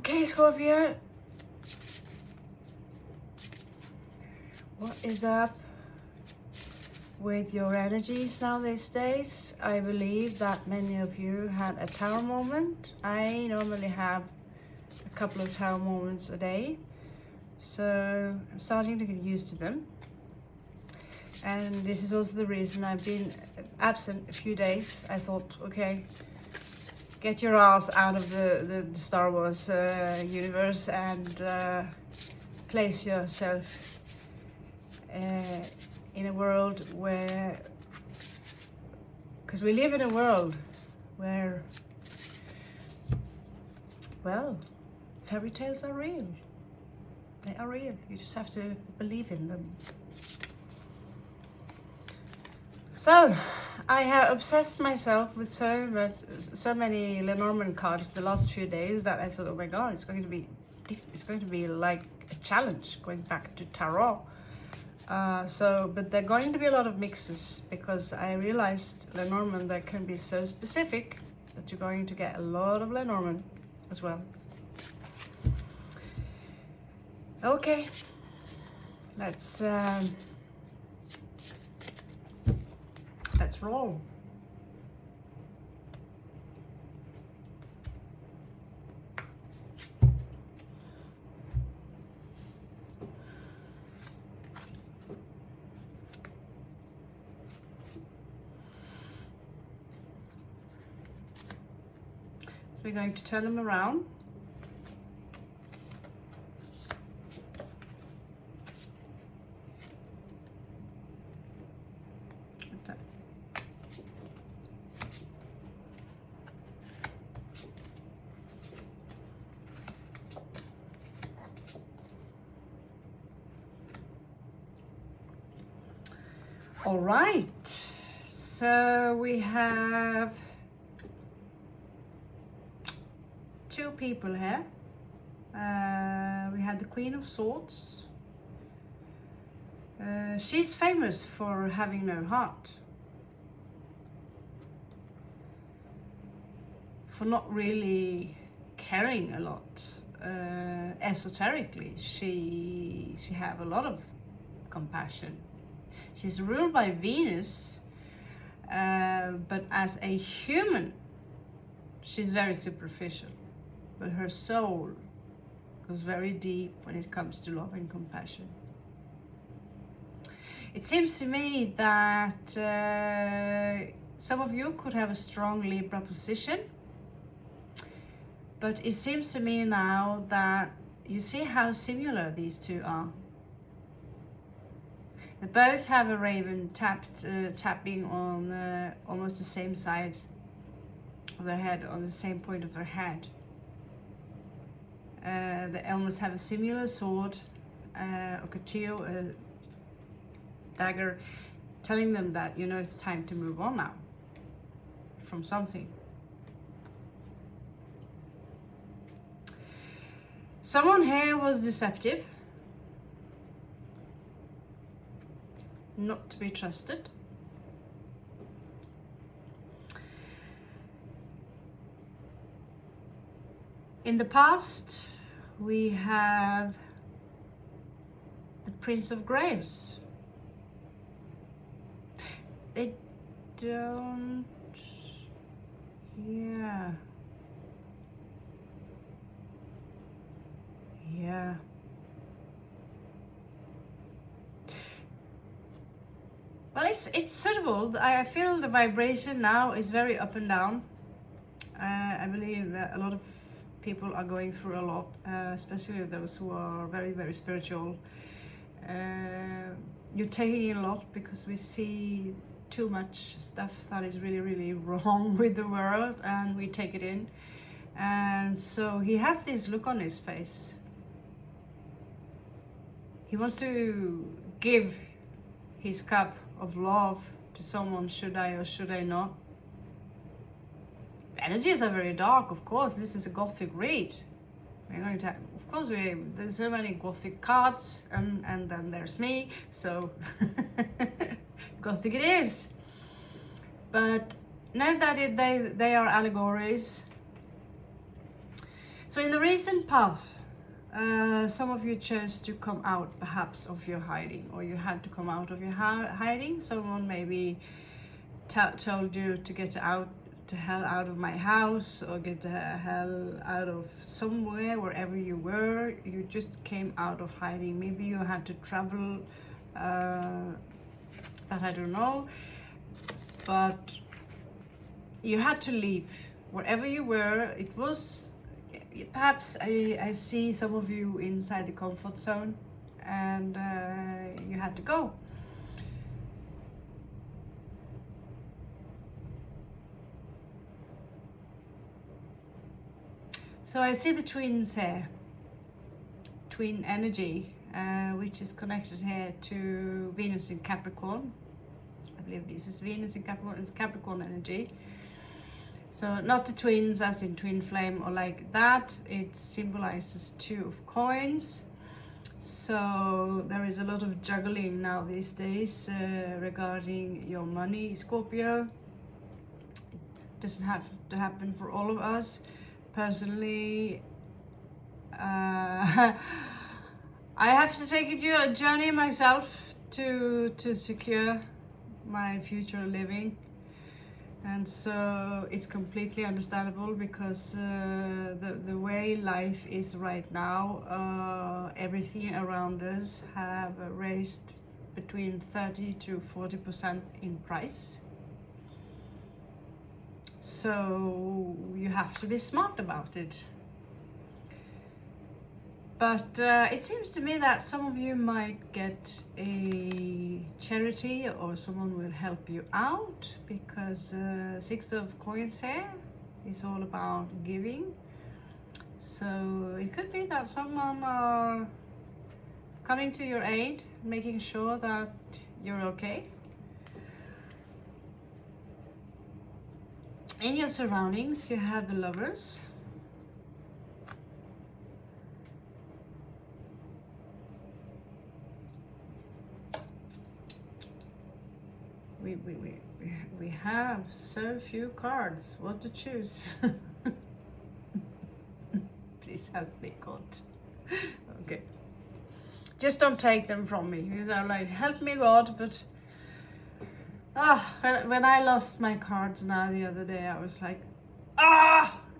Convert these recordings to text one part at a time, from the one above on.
Okay, Scorpio. What is up with your energies now these days? I believe that many of you had a tower moment. I normally have a couple of tower moments a day, so I'm starting to get used to them. And this is also the reason I've been absent a few days. I thought, okay, get your ass out of the Star Wars universe and place yourself in a world where, because we live in a world where, well, fairy tales are real. They are real. You just have to believe in them. So, I have obsessed myself with so many Lenormand cards the last few days that I thought, oh my god, it's going to be like a challenge going back to tarot. But there are going to be a lot of mixes because I realized Lenormand that can be so specific that you're going to get a lot of Lenormand as well. Okay, let's roll. So we're going to turn them around. All right, so we have two people here. We had the Queen of Swords. She's famous for having no heart, for not really caring a lot. Esoterically, she have a lot of compassion. She's ruled by Venus, but as a human, she's very superficial. But her soul goes very deep when it comes to love and compassion. It seems to me that some of you could have a strong Libra position, but it seems to me now that you see how similar these two are. They both have a raven tapping on almost the same side of their head, on the same point of their head. They almost have a similar sword, or couture, a dagger, telling them that, you know, it's time to move on now from something. Someone here was deceptive, not to be trusted. In the past, we have the Prince of Graves. They don't, yeah. Well, it's suitable. I feel the vibration now is very up and down. I believe that a lot of people are going through a lot, especially those who are very, very spiritual. You're taking in a lot because we see too much stuff that is really, really wrong with the world, and we take it in. And so he has this look on his face. He wants to give his cup of love to someone. Should I or should I not? The energies are very dark, of course. This is a gothic read. We're going to have, of course, there's so many gothic cards, and then there's me, so gothic it is. But know that they are allegories. So in the recent path, some of you chose to come out perhaps of your hiding, or you had to come out of your hiding. Someone maybe told you to get out the hell out of my house, or get the hell out of somewhere, wherever you were. You just came out of hiding. Maybe you had to travel, that I don't know, but you had to leave wherever you were. It was perhaps I see some of you inside the comfort zone, and you had to go. So I see the twins here, twin energy, which is connected here to Venus in Capricorn. I believe this is Venus in Capricorn. It's Capricorn energy. So not the twins as in twin flame or like that. It symbolizes 2 of coins. So there is a lot of juggling now these days regarding your money, Scorpio. It doesn't have to happen for all of us. Personally, I have to take a journey myself to secure my future living, and so it's completely understandable, because the way life is right now, everything around us have raised between 30 to 40% in price. So you have to be smart about it. But it seems to me that some of you might get a charity, or someone will help you out, because 6 of coins here is all about giving. So it could be that someone are coming to your aid, making sure that you're okay. In your surroundings, you have the Lovers. We have so few cards. What to choose? Please help me, God. Okay. Just don't take them from me, because I'm like, help me, God, but when I lost my cards now the other day, I was like,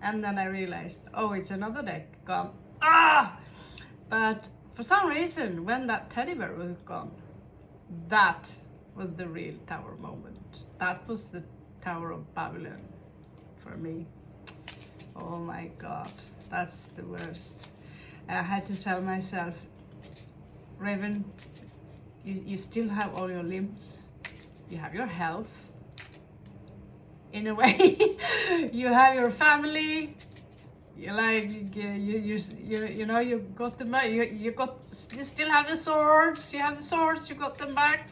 and then I realized, oh, it's another deck gone. But for some reason, when that teddy bear was gone, that was the real tower moment. That was the Tower of Babylon for me. Oh my God, that's the worst. I had to tell myself, Raven, you still have all your limbs. You have your health, in a way. You have your family. You like you know, you got them back. You still have the swords. You have the swords. You got them back.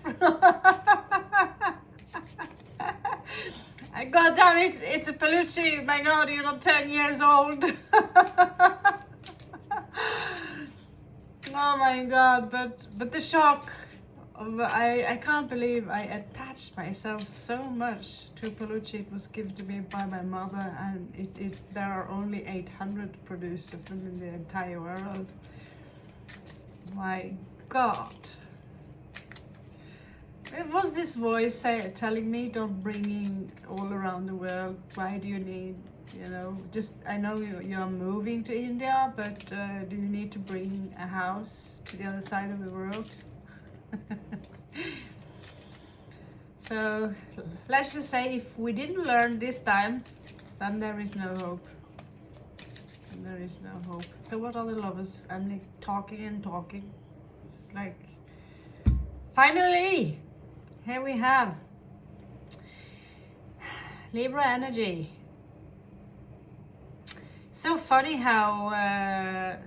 God damn it! It's a Pelucci. My God, you're not 10 years old. Oh my God! But the shock. I can't believe I attached myself so much to Pelucci. It was given to me by my mother, and there are only 800 produced of them in the entire world. My God. It was this voice telling me, don't bring in all around the world. Why do you need, just, I know you're moving to India, but do you need to bring a house to the other side of the world? So let's just say, if we didn't learn this time, then there is no hope. And there is no hope. So what are the Lovers? I'm like talking and talking. It's like, finally, here we have Libra energy. So funny how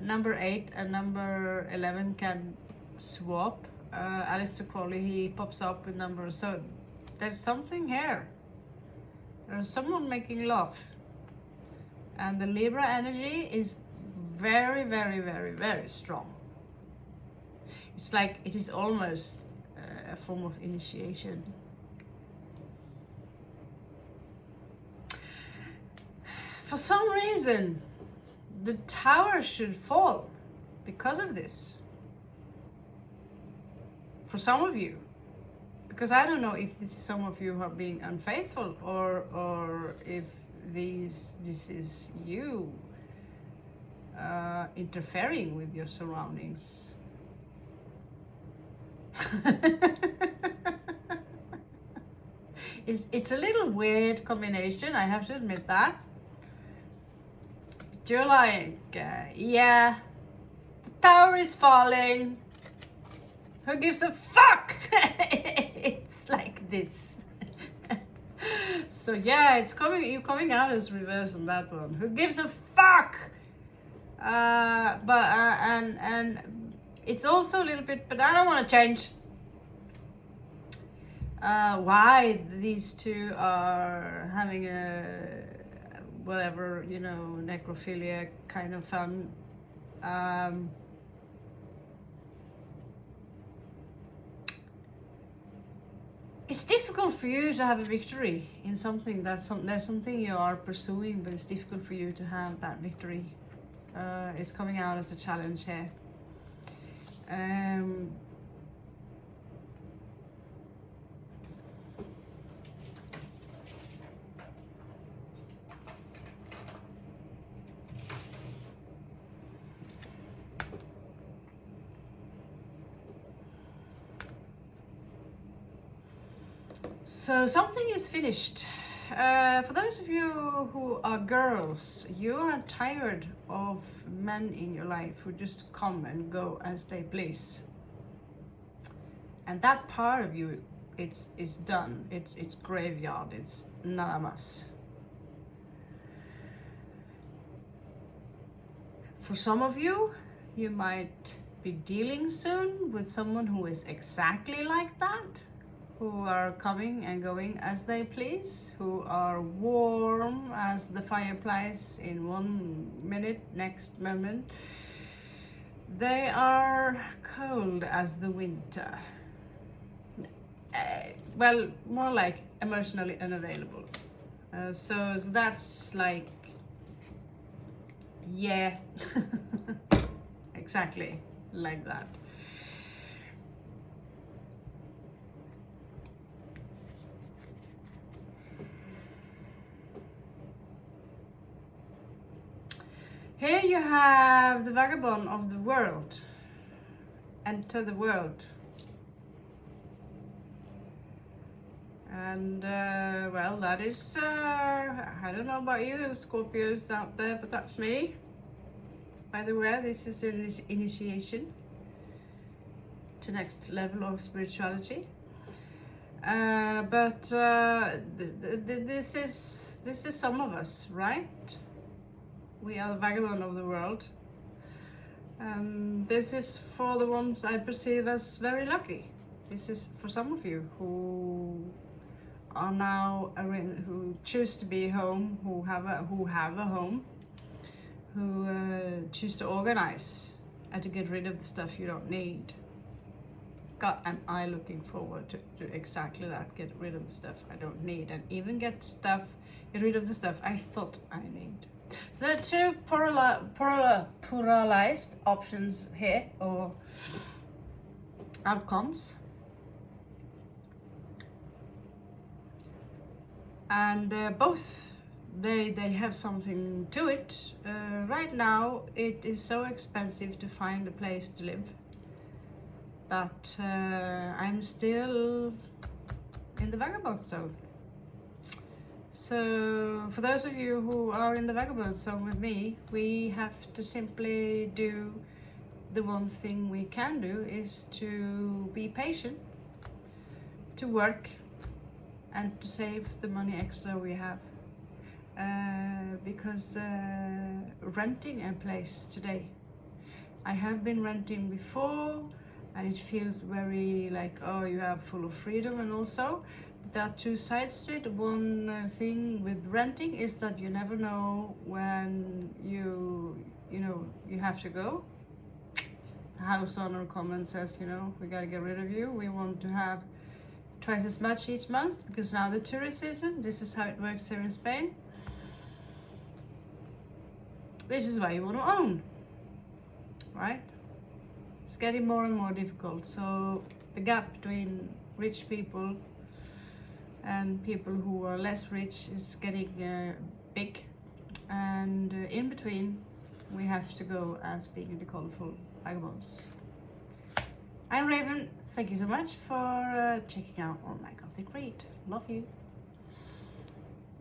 number 8 and number 11 can swap. Aleister Crowley, he pops up with numbers. So there's something here. There's someone making love. And the Libra energy is very, very, very, very strong. It's like it is almost a form of initiation. For some reason, the tower should fall because of this. For some of you. Because I don't know if this is some of you who are being unfaithful, or if this is you interfering with your surroundings. It's a little weird combination, I have to admit that. But you're like, yeah, the tower is falling. Who gives a fuck? It's like this. So yeah, you're coming out as reverse on that one. Who gives a fuck? And it's also a little bit, but I don't want to change. Why these two are having a whatever, you know, necrophilia kind of fun. It's difficult for you to have a victory in something there's something you are pursuing, but it's difficult for you to have that victory. It's coming out as a challenge here. So something is finished. For those of you who are girls, you are tired of men in your life who just come and go as they please. And that part of you, it's done. It's graveyard. It's nada más. For some of you, you might be dealing soon with someone who is exactly like that. Who are coming and going as they please, who are warm as the fireplace in 1 minute, next moment they are cold as the winter. Well, more like emotionally unavailable. So that's like, yeah, exactly like that. Here you have the vagabond of the world. Enter the world. And well, that is, I don't know about you Scorpios out there, but that's me. By the way, this is an initiation to next level of spirituality. But this is some of us, right? We are the vagabond of the world. And this is for the ones I perceive as very lucky. This is for some of you who are now, who choose to be home, who have a home, who choose to organize and to get rid of the stuff you don't need. God, am I looking forward to exactly that, get rid of the stuff I don't need, and even get rid of the stuff I thought I need. So there are two polarized options here, or outcomes. And both, they have something to it. Right now, it is so expensive to find a place to live that I'm still in the vagabond zone. So for those of you who are in the vagabond zone with me, we have to simply do the one thing we can do is to be patient, to work, and to save the money extra we have. Because renting a place today, I have been renting before, and it feels very like, oh, you have full of freedom, and also there are two sides to it. One thing with renting is that you never know when you have to go. The house owner comes and says, we gotta get rid of you. We want to have twice as much each month because now the tourist season. This is how it works here in Spain. this is why you want to own, right? It's getting more and more difficult. So the gap between rich people and people who are less rich is getting big, and in between we have to go as being the colorful vagabonds. I'm Raven. Thank you so much for checking out on my gothic read. Love you.